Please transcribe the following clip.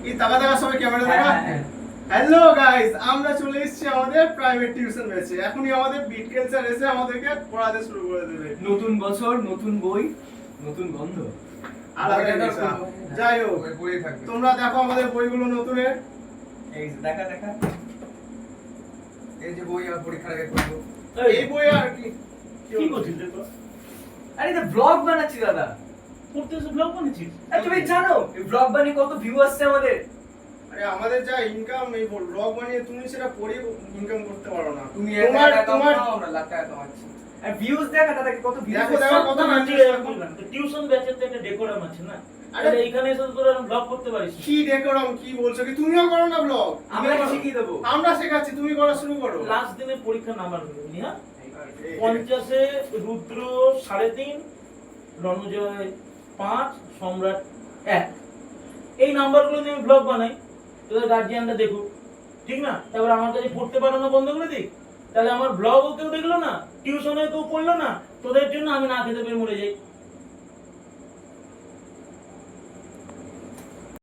এই টাকা টাকা সবাই ক্যামেরা দেখা। হ্যালো গাইস, আমরা চলে এসেছি আমাদের প্রাইভেট টিউশন ব্যাচে। এখনই আমাদের বিটকেল স্যার এসে আমাদেরকে পড়াতে শুরু করে দেবে। নতুন বছর, নতুন বই, নতুন গন্ধ। যাই হোক, তোমরা দেখো আমাদের বইগুলো নতুনের। এই যে দেখা দেখা, এই যে বই আর পরীক্ষার আগে করবো। এই বই আর কি কি করছিস রে তোরা? আরে এটা ব্লগ বানাচ্ছি দাদা। পড়তে এসে ব্লগ বানাচ্ছিস? আর তুমি জানো এই ব্লগ বানিয়ে কত ভিউ আসছে আমাদের? আরে আমাদের যা ইনকাম এই ব্লগ বানিয়ে তুমি সেটা পড়ে ইনকাম করতে পারো না। তুমি তোমার একটা তোমার কামাও, আমরা লাখ টাকা কামাচ্ছি। আর ভিউজ দেখা দাদা কত ভিউজ দেখো দেখো কত না, মানুষ ঠিক আছে, বুঝলাম। তো টিউশন ব্যাচের তো একটা ডেকোরাম আছে না? আরে আরে এইখানে এসে তো তোরা ব্লগ করতে পারিস। কি ডেকোরাম কি বলছো কি? তুমিও করো না ব্লগ? আমরা কি শিখিয়ে দেবো? আমরা শেখাচ্ছি, তুমি করা শুরু করো। লাস্ট দিনে পরীক্ষা নাম্বার হয়নি, হ্যাঁ? 50-এ রুদ্র 3.5, রণজয় 5, সম্রাট 1। এই নাম্বারগুলো নিয়ে আমি ব্লগ বানাই, তোদের গার্জিয়ানরা দেখুক, ঠিক না? তারপর আমার কাছে পড়তে পারানো বন্ধ করে দিক, তাহলে আমার ব্লগও কেউ দেখলো না, টিউশনে কেউ পড়লো না, তোদের জন্য আমি না খেতে পেয়ে মরে যাই।